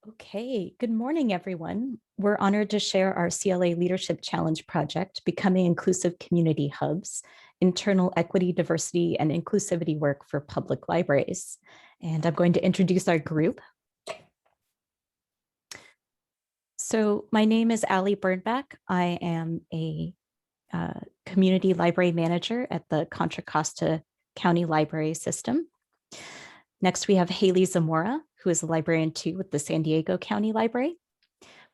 Okay, good morning, everyone. We're honored to share our CLA Leadership Challenge project, Becoming Inclusive Community Hubs, Internal Equity, Diversity, and Inclusivity Work for Public Libraries. And I'm going to introduce our group. So my name is Ali Bernbach. I am a community library manager at the Contra Costa County Library System. Next, we have Haley Zamora, who is a librarian 2 with the San Diego County Library.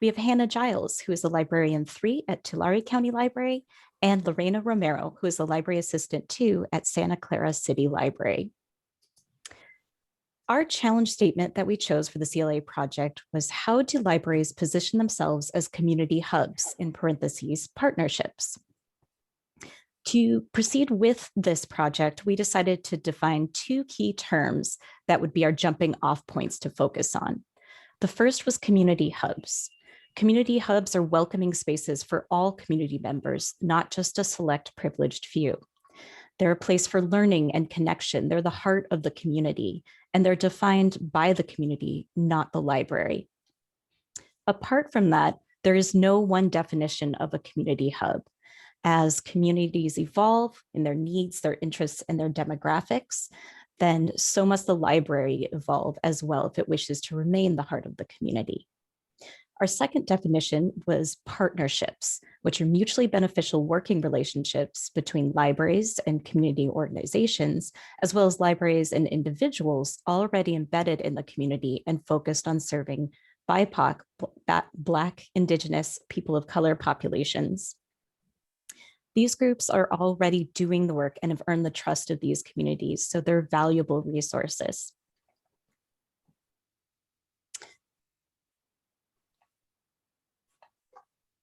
We have Hannah Giles, who is a librarian 3 at Tulare County Library, and Lorena Romero, who is a library assistant 2 at Santa Clara City Library. Our challenge statement that we chose for the CLA project was, how do libraries position themselves as community hubs, in parentheses, partnerships? To proceed with this project, we decided to define 2 key terms that would be our jumping off points to focus on. The first was community hubs. Community hubs are welcoming spaces for all community members, not just a select privileged few. They're a place for learning and connection. They're the heart of the community, and they're defined by the community, not the library. Apart from that, there is no one definition of a community hub. As communities evolve in their needs, their interests, and their demographics, then so must the library evolve as well if it wishes to remain the heart of the community. Our second definition was partnerships, which are mutually beneficial working relationships between libraries and community organizations, as well as libraries and individuals already embedded in the community and focused on serving BIPOC, Black, Indigenous, people of color populations. These groups are already doing the work and have earned the trust of these communities, so they're valuable resources.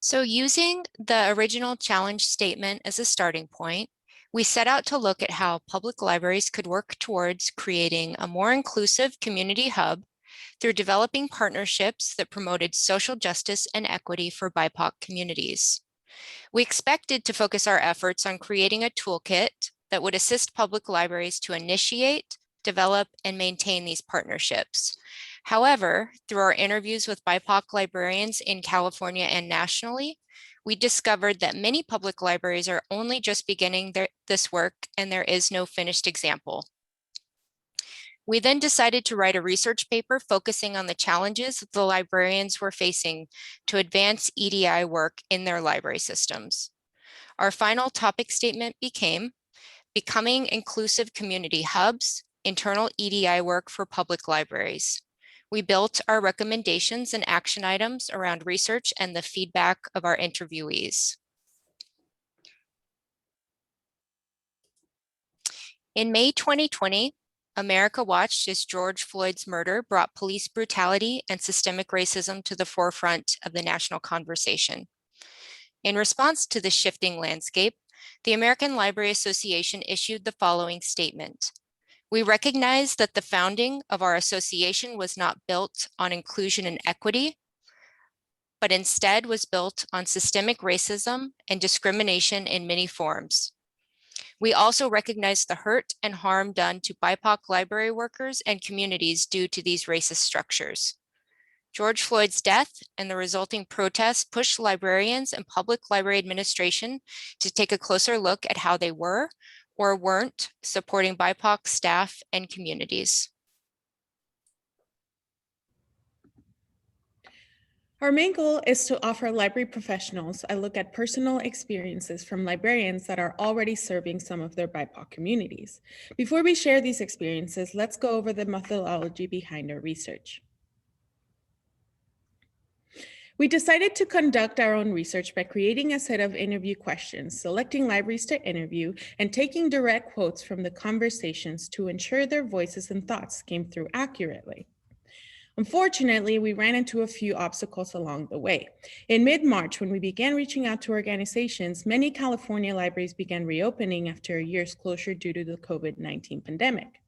So using the original challenge statement as a starting point, we set out to look at how public libraries could work towards creating a more inclusive community hub through developing partnerships that promoted social justice and equity for BIPOC communities. We expected to focus our efforts on creating a toolkit that would assist public libraries to initiate, develop, and maintain these partnerships. However, through our interviews with BIPOC librarians in California and nationally, we discovered that many public libraries are only just beginning this work, and there is no finished example. We then decided to write a research paper focusing on the challenges the librarians were facing to advance EDI work in their library systems. Our final topic statement became Becoming Inclusive Community Hubs, Internal EDI Work for Public Libraries. We built our recommendations and action items around research and the feedback of our interviewees. In May 2020, America watched as George Floyd's murder brought police brutality and systemic racism to the forefront of the national conversation. In response to the shifting landscape, the American Library Association issued the following statement. We recognize that the founding of our association was not built on inclusion and equity, but instead was built on systemic racism and discrimination in many forms. We also recognize the hurt and harm done to BIPOC library workers and communities due to these racist structures. George Floyd's death and the resulting protests pushed librarians and public library administration to take a closer look at how they were or weren't supporting BIPOC staff and communities. Our main goal is to offer library professionals a look at personal experiences from librarians that are already serving some of their BIPOC communities. Before we share these experiences, let's go over the methodology behind our research. We decided to conduct our own research by creating a set of interview questions, selecting libraries to interview, and taking direct quotes from the conversations to ensure their voices and thoughts came through accurately. Unfortunately, we ran into a few obstacles along the way. In mid-March, when we began reaching out to organizations, many California libraries began reopening after a year's closure due to the COVID-19 pandemic.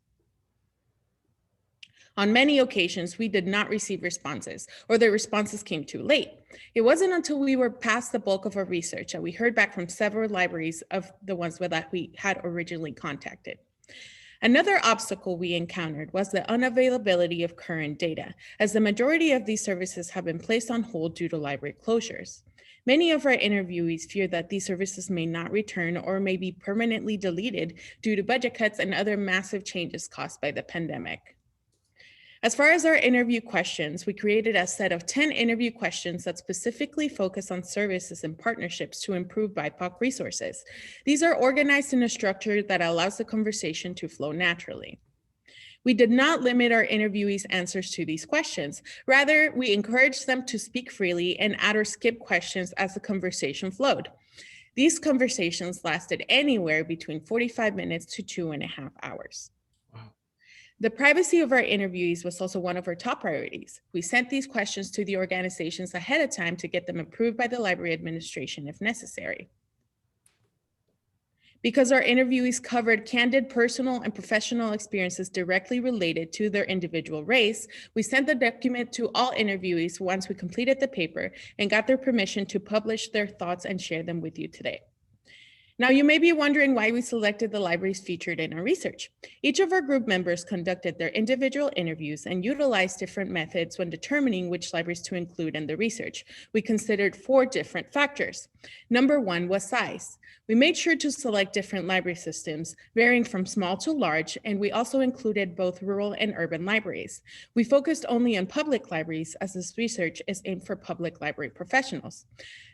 On many occasions, we did not receive responses, or the responses came too late. It wasn't until we were past the bulk of our research that we heard back from several libraries of the ones that we had originally contacted. Another obstacle we encountered was the unavailability of current data, as the majority of these services have been placed on hold due to library closures. Many of our interviewees fear that these services may not return or may be permanently deleted due to budget cuts and other massive changes caused by the pandemic. As far as our interview questions, we created a set of 10 interview questions that specifically focus on services and partnerships to improve BIPOC resources. These are organized in a structure that allows the conversation to flow naturally. We did not limit our interviewees' answers to these questions. Rather, we encouraged them to speak freely and add or skip questions as the conversation flowed. These conversations lasted anywhere between 45 minutes to 2.5 hours. Wow. The privacy of our interviewees was also one of our top priorities. We sent these questions to the organizations ahead of time to get them approved by the library administration if necessary. Because our interviewees covered candid personal and professional experiences directly related to their individual race, we sent the document to all interviewees once we completed the paper and got their permission to publish their thoughts and share them with you today. Now, you may be wondering why we selected the libraries featured in our research. Each of our group members conducted their individual interviews and utilized different methods when determining which libraries to include in the research. We considered 4 different factors. Number 1 was size. We made sure to select different library systems, varying from small to large, and we also included both rural and urban libraries. We focused only on public libraries, as this research is aimed for public library professionals.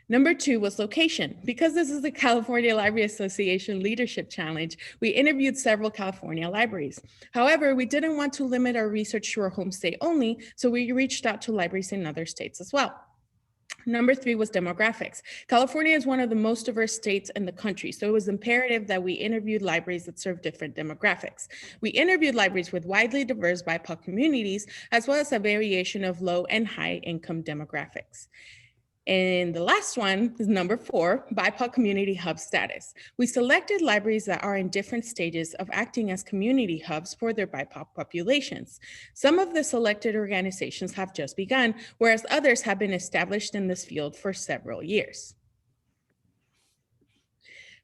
Number 2 was location. Because this is the California Library Association Leadership Challenge, we interviewed several California libraries. However, we didn't want to limit our research to our home state only, so we reached out to libraries in other states as well. Number 3 was demographics. California is one of the most diverse states in the country, so it was imperative that we interviewed libraries that serve different demographics. We interviewed libraries with widely diverse BIPOC communities, as well as a variation of low and high income demographics. And the last one is number 4, BIPOC community hub status. We selected libraries that are in different stages of acting as community hubs for their BIPOC populations. Some of the selected organizations have just begun, whereas others have been established in this field for several years.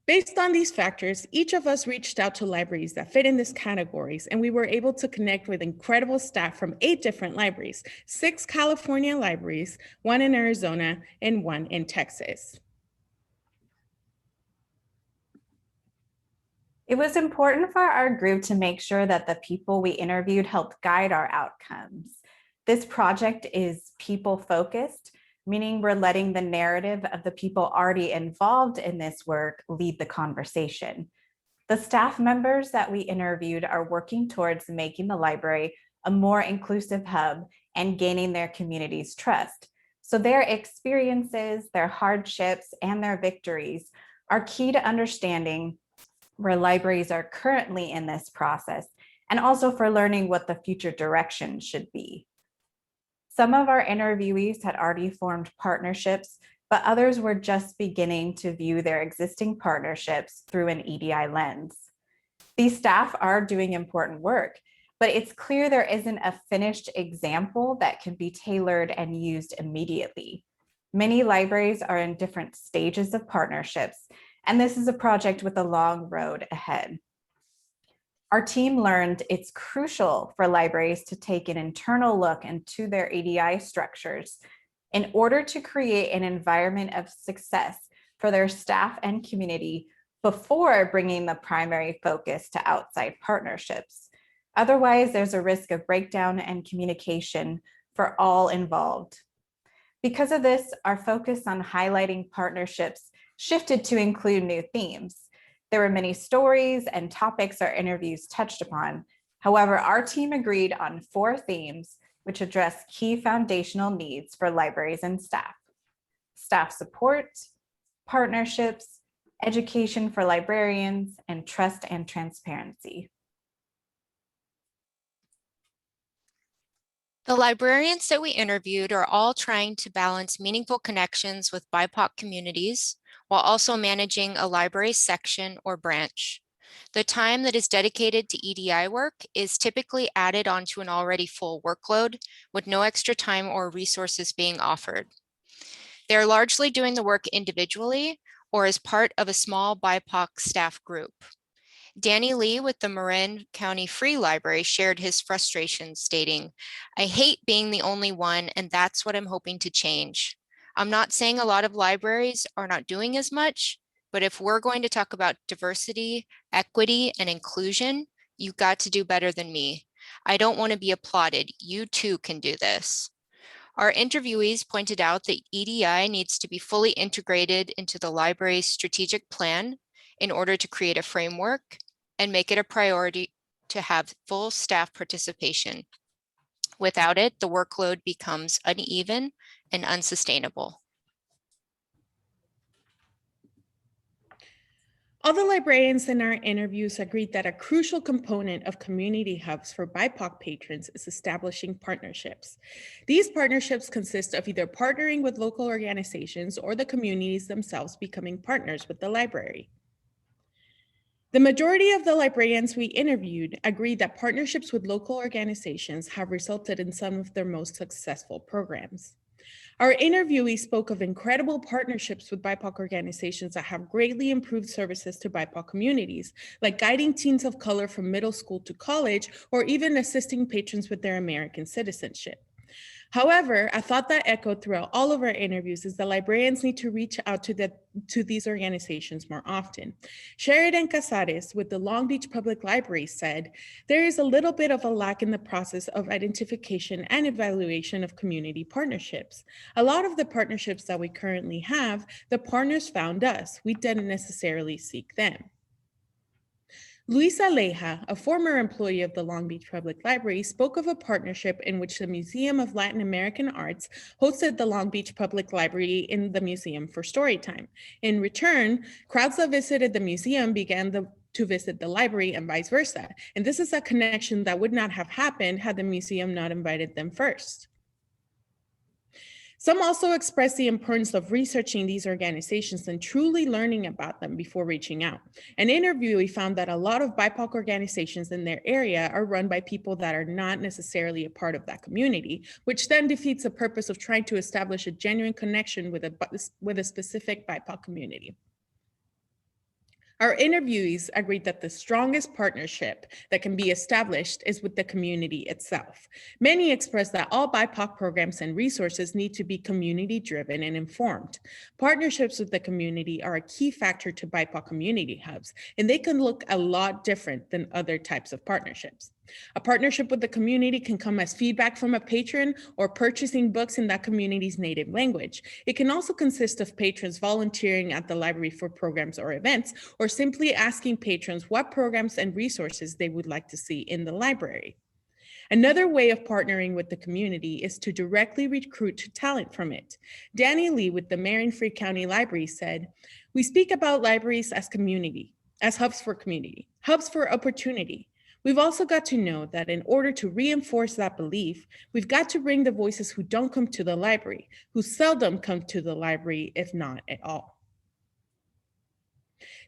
Based on these factors, each of us reached out to libraries that fit in these categories, and we were able to connect with incredible staff from 8 different libraries, 6 California libraries, 1 in Arizona, and 1 in Texas. It was important for our group to make sure that the people we interviewed helped guide our outcomes. This project is people-focused, meaning we're letting the narrative of the people already involved in this work lead the conversation. The staff members that we interviewed are working towards making the library a more inclusive hub and gaining their community's trust. So their experiences, their hardships, and their victories are key to understanding where libraries are currently in this process, and also for learning what the future direction should be. Some of our interviewees had already formed partnerships, but others were just beginning to view their existing partnerships through an EDI lens. These staff are doing important work, but it's clear there isn't a finished example that can be tailored and used immediately. Many libraries are in different stages of partnerships, and this is a project with a long road ahead. Our team learned it's crucial for libraries to take an internal look into their EDI structures in order to create an environment of success for their staff and community before bringing the primary focus to outside partnerships. Otherwise, there's a risk of breakdown and communication for all involved. Because of this, our focus on highlighting partnerships shifted to include new themes. There were many stories and topics our interviews touched upon. However, our team agreed on 4 themes which address key foundational needs for libraries and staff: staff support, partnerships, education for librarians, and trust and transparency. The librarians that we interviewed are all trying to balance meaningful connections with BIPOC communities while also managing a library section or branch. The time that is dedicated to EDI work is typically added onto an already full workload with no extra time or resources being offered. They are largely doing the work individually or as part of a small BIPOC staff group. Danny Lee with the Marin County Free Library shared his frustration, stating, "I hate being the only one, and that's what I'm hoping to change. I'm not saying a lot of libraries are not doing as much, but if we're going to talk about diversity, equity, and inclusion, you've got to do better than me. I don't want to be applauded. You too can do this." Our interviewees pointed out that EDI needs to be fully integrated into the library's strategic plan in order to create a framework and make it a priority to have full staff participation. Without it, the workload becomes uneven and unsustainable. All the librarians in our interviews agreed that a crucial component of community hubs for BIPOC patrons is establishing partnerships. These partnerships consist of either partnering with local organizations or the communities themselves becoming partners with the library. The majority of the librarians we interviewed agreed that partnerships with local organizations have resulted in some of their most successful programs. Our interviewee spoke of incredible partnerships with BIPOC organizations that have greatly improved services to BIPOC communities, like guiding teens of color from middle school to college, or even assisting patrons with their American citizenship. However, a thought that echoed throughout all of our interviews is that librarians need to reach out to these organizations more often. Sheridan Casares with the Long Beach Public Library said, "There is a little bit of a lack in the process of identification and evaluation of community partnerships. A lot of the partnerships that we currently have, the partners found us. We didn't necessarily seek them." Luisa Leja, a former employee of the Long Beach Public Library, spoke of a partnership in which the Museum of Latin American Arts hosted the Long Beach Public Library in the museum for Storytime. In return, crowds that visited the museum began to visit the library and vice versa. And this is a connection that would not have happened had the museum not invited them first. Some also expressed the importance of researching these organizations and truly learning about them before reaching out. An interviewee found that a lot of BIPOC organizations in their area are run by people that are not necessarily a part of that community, which then defeats the purpose of trying to establish a genuine connection with a specific BIPOC community. Our interviewees agreed that the strongest partnership that can be established is with the community itself. Many expressed that all BIPOC programs and resources need to be community-driven and informed. Partnerships with the community are a key factor to BIPOC community hubs, and they can look a lot different than other types of partnerships. A partnership with the community can come as feedback from a patron or purchasing books in that community's native language. It can also consist of patrons volunteering at the library for programs or events, or simply asking patrons what programs and resources they would like to see in the library. Another way of partnering with the community is to directly recruit talent from it. Danny Lee with the Marin Free County Library said, "We speak about libraries as community, as hubs for community, hubs for opportunity. We've also got to know that in order to reinforce that belief, we've got to bring the voices who don't come to the library, who seldom come to the library, if not at all."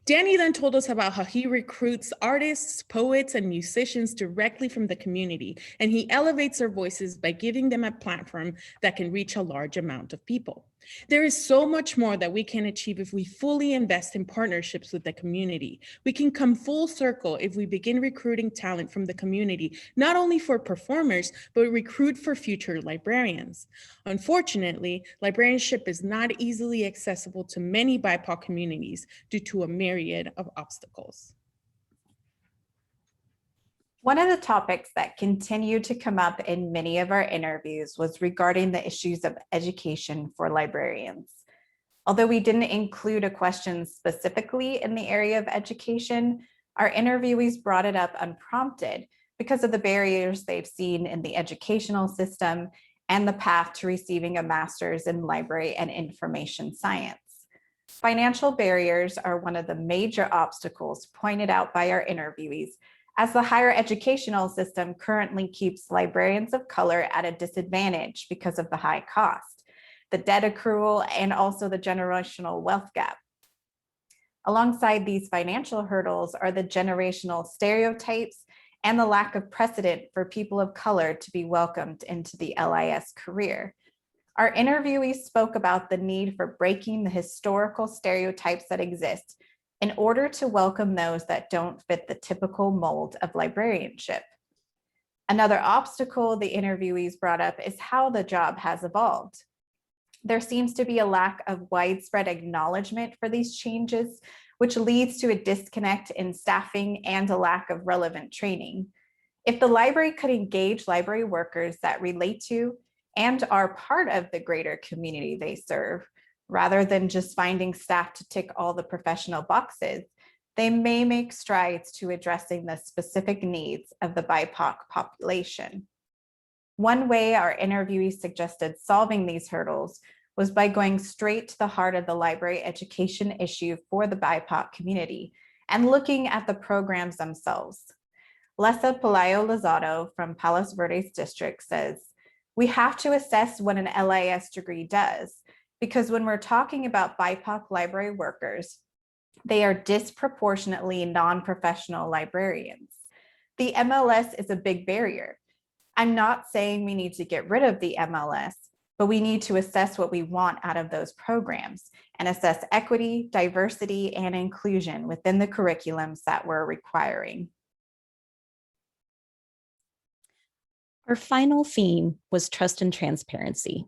Danny then told us about how he recruits artists, poets, and musicians directly from the community, and he elevates their voices by giving them a platform that can reach a large amount of people. There is so much more that we can achieve if we fully invest in partnerships with the community. We can come full circle if we begin recruiting talent from the community, not only for performers, but recruit for future librarians. Unfortunately, librarianship is not easily accessible to many BIPOC communities due to a myriad of obstacles. One of the topics that continued to come up in many of our interviews was regarding the issues of education for librarians. Although we didn't include a question specifically in the area of education, our interviewees brought it up unprompted because of the barriers they've seen in the educational system and the path to receiving a master's in library and information science. Financial barriers are one of the major obstacles pointed out by our interviewees, as the higher educational system currently keeps librarians of color at a disadvantage because of the high cost, the debt accrual, and also the generational wealth gap. Alongside these financial hurdles are the generational stereotypes and the lack of precedent for people of color to be welcomed into the LIS career. Our interviewees spoke about the need for breaking the historical stereotypes that exist in order to welcome those that don't fit the typical mold of librarianship. Another obstacle the interviewees brought up is how the job has evolved. There seems to be a lack of widespread acknowledgement for these changes, which leads to a disconnect in staffing and a lack of relevant training. If the library could engage library workers that relate to and are part of the greater community they serve, rather than just finding staff to tick all the professional boxes, they may make strides to addressing the specific needs of the BIPOC population. One way our interviewees suggested solving these hurdles was by going straight to the heart of the library education issue for the BIPOC community and looking at the programs themselves. Lessa Pelayo Lozado from Palos Verdes District says, we have to assess what an LIS degree does, because when we're talking about BIPOC library workers, they are disproportionately non-professional librarians. The MLS is a big barrier. I'm not saying we need to get rid of the MLS, but we need to assess what we want out of those programs and assess equity, diversity, and inclusion within the curriculums that we're requiring. Our final theme was trust and transparency.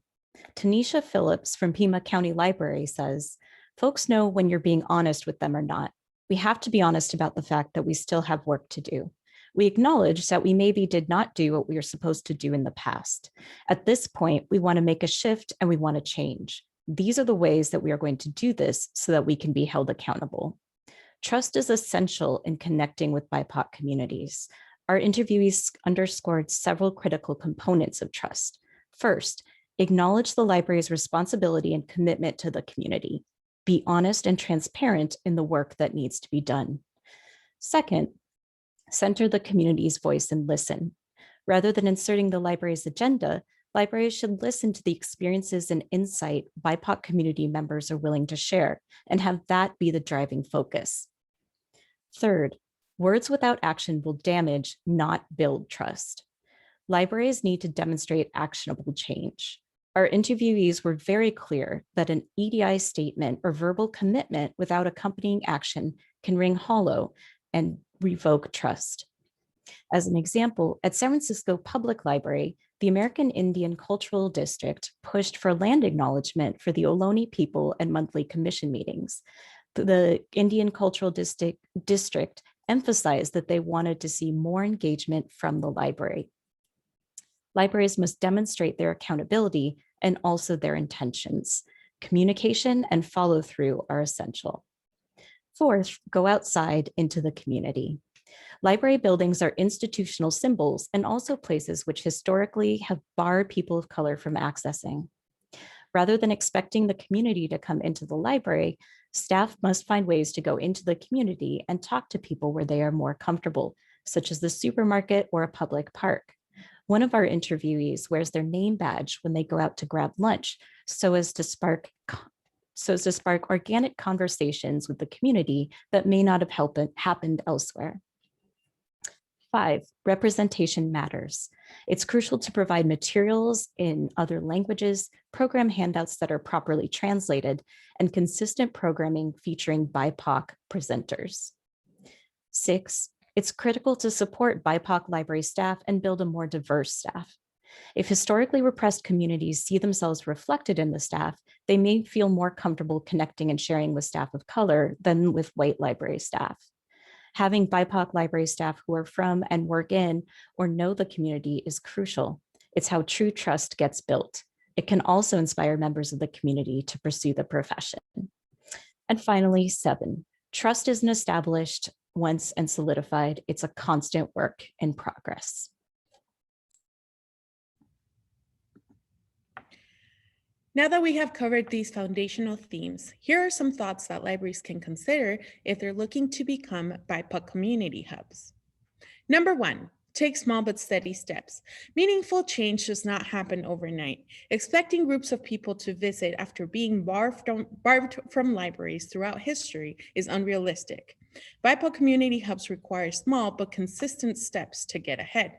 Tanisha Phillips from Pima County Library says, folks know when you're being honest with them or not. We have to be honest about the fact that we still have work to do. We acknowledge that we maybe did not do what we were supposed to do in the past. At this point, we want to make a shift and we want to change. These are the ways that we are going to do this so that we can be held accountable. Trust is essential in connecting with BIPOC communities. Our interviewees underscored several critical components of trust. First, acknowledge the library's responsibility and commitment to the community. Be honest and transparent in the work that needs to be done. Second, center the community's voice and listen. Rather than inserting the library's agenda, libraries should listen to the experiences and insight BIPOC community members are willing to share and have that be the driving focus. Third, words without action will damage, not build trust. Libraries need to demonstrate actionable change. Our interviewees were very clear that an EDI statement or verbal commitment without accompanying action can ring hollow and revoke trust. As an example, at San Francisco Public Library, the American Indian Cultural District pushed for land acknowledgement for the Ohlone people at monthly commission meetings. The Indian Cultural District emphasized that they wanted to see more engagement from the library. Libraries must demonstrate their accountability and also their intentions. Communication and follow through are essential. Fourth, go outside into the community. Library buildings are institutional symbols and also places which historically have barred people of color from accessing. Rather than expecting the community to come into the library, staff must find ways to go into the community and talk to people where they are more comfortable, such as the supermarket or a public park. One of our interviewees wears their name badge when they go out to grab lunch so as to spark organic conversations with the community that may not have happened elsewhere. 5, representation matters. It's crucial to provide materials in other languages, program handouts that are properly translated, and consistent programming featuring BIPOC presenters. 6, it's critical to support BIPOC library staff and build a more diverse staff. If historically repressed communities see themselves reflected in the staff, they may feel more comfortable connecting and sharing with staff of color than with white library staff. Having BIPOC library staff who are from and work in or know the community is crucial. It's how true trust gets built. It can also inspire members of the community to pursue the profession. And finally, 7, trust isn't established once and solidified. It's a constant work in progress. Now that we have covered these foundational themes, here are some thoughts that libraries can consider if they're looking to become BIPOC community hubs. Number 1, take small but steady steps. Meaningful change does not happen overnight. Expecting groups of people to visit after being barred from libraries throughout history is unrealistic. BIPOC community hubs require small but consistent steps to get ahead.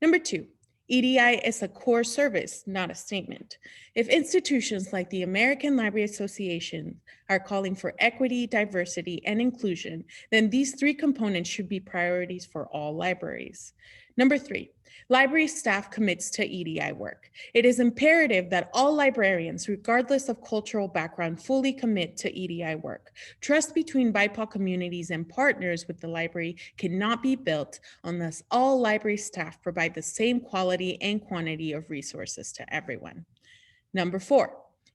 Number 2, EDI is a core service, not a statement. If institutions like the American Library Association are calling for equity, diversity, and inclusion, then these three components should be priorities for all libraries. Number 3, library staff commits to EDI work. It is imperative that all librarians, regardless of cultural background, fully commit to EDI work. Trust between BIPOC communities and partners with the library cannot be built unless all library staff provide the same quality and quantity of resources to everyone. Number 4,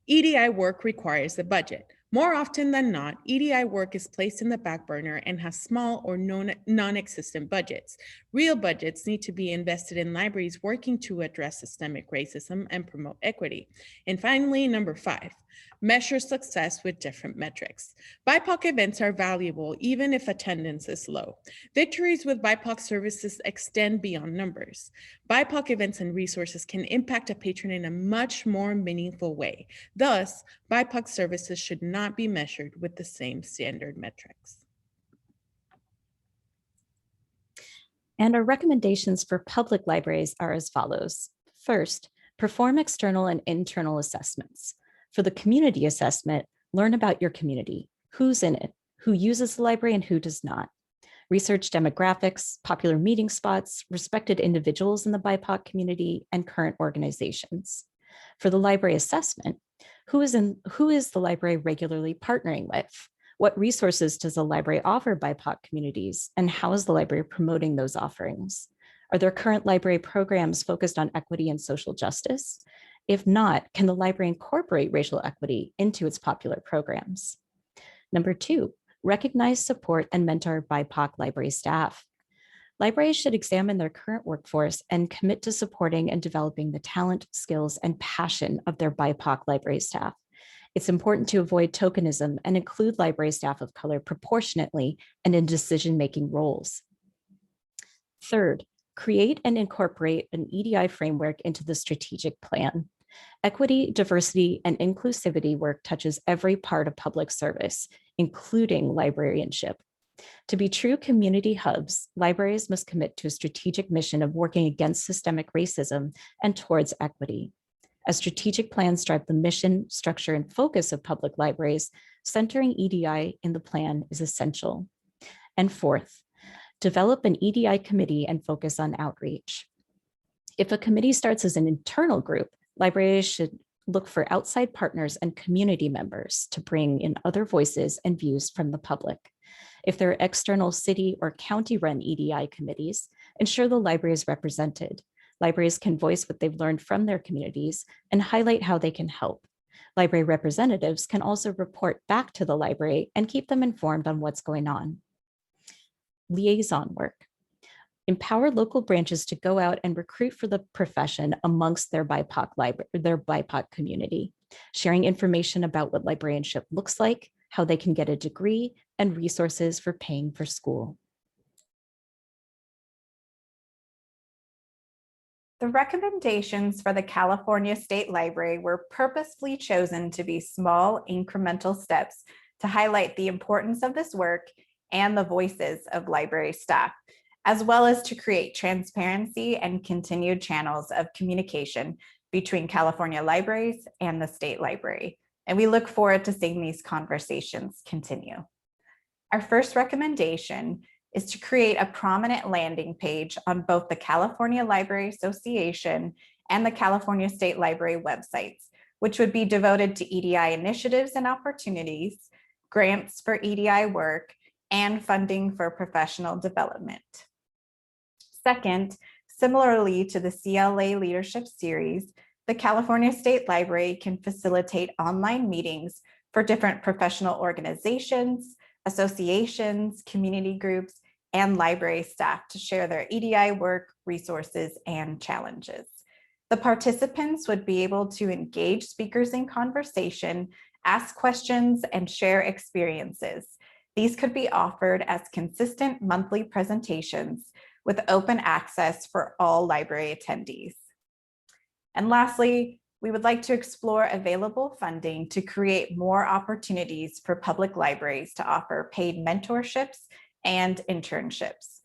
EDI work requires a budget. More often than not, EDI work is placed in the back burner and has small or non-existent budgets. Real budgets need to be invested in libraries working to address systemic racism and promote equity. And finally, number 5, measure success with different metrics. BIPOC events are valuable even if attendance is low. Victories with BIPOC services extend beyond numbers. BIPOC events and resources can impact a patron in a much more meaningful way. Thus, BIPOC services should not be measured with the same standard metrics. And our recommendations for public libraries are as follows. First, perform external and internal assessments. For the community assessment, learn about your community, who's in it, who uses the library and who does not. Research demographics, popular meeting spots, respected individuals in the BIPOC community, and current organizations. For the library assessment, who is the library regularly partnering with? What resources does the library offer BIPOC communities, and how is the library promoting those offerings? Are there current library programs focused on equity and social justice? If not, can the library incorporate racial equity into its popular programs? Number 2, recognize, support, and mentor BIPOC library staff. Libraries should examine their current workforce and commit to supporting and developing the talent, skills, and passion of their BIPOC library staff. It's important to avoid tokenism and include library staff of color proportionately and in decision-making roles. Third, create and incorporate an EDI framework into the strategic plan. Equity, diversity, and inclusivity work touches every part of public service, including librarianship. To be true community hubs, libraries must commit to a strategic mission of working against systemic racism and towards equity. As strategic plans drive the mission, structure, and focus of public libraries, centering EDI in the plan is essential. And fourth, develop an EDI committee and focus on outreach. If a committee starts as an internal group, libraries should look for outside partners and community members to bring in other voices and views from the public. If there are external city or county-run EDI committees, ensure the library is represented. Libraries can voice what they've learned from their communities and highlight how they can help. Library representatives can also report back to the library and keep them informed on what's going on. Liaison work. Empower local branches to go out and recruit for the profession amongst their BIPOC community, sharing information about what librarianship looks like, how they can get a degree, and resources for paying for school. The recommendations for the California State Library were purposefully chosen to be small, incremental steps to highlight the importance of this work and the voices of library staff, as well as to create transparency and continued channels of communication between California libraries and the state library. And we look forward to seeing these conversations continue. Our first recommendation is to create a prominent landing page on both the California Library Association and the California State Library websites, which would be devoted to EDI initiatives and opportunities, grants for EDI work, and funding for professional development. Second, similarly to the CLA Leadership Series, the California State Library can facilitate online meetings for different professional organizations, associations, community groups, and library staff to share their EDI work, resources, and challenges. The participants would be able to engage speakers in conversation, ask questions, and share experiences. These could be offered as consistent monthly presentations with open access for all library attendees. And lastly, we would like to explore available funding to create more opportunities for public libraries to offer paid mentorships and internships.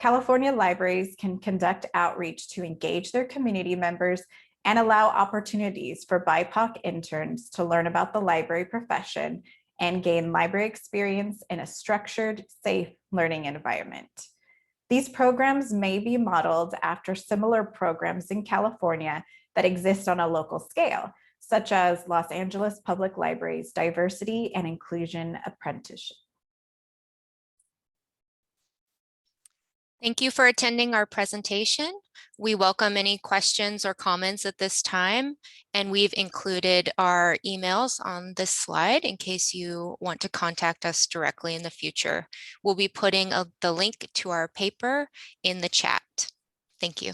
California libraries can conduct outreach to engage their community members and allow opportunities for BIPOC interns to learn about the library profession and gain library experience in a structured, safe learning environment. These programs may be modeled after similar programs in California that exist on a local scale, such as Los Angeles Public Library's Diversity and Inclusion Apprenticeship. Thank you for attending our presentation. We welcome any questions or comments at this time, and we've included our emails on this slide in case you want to contact us directly in the future. We'll be putting the link to our paper in the chat. Thank you.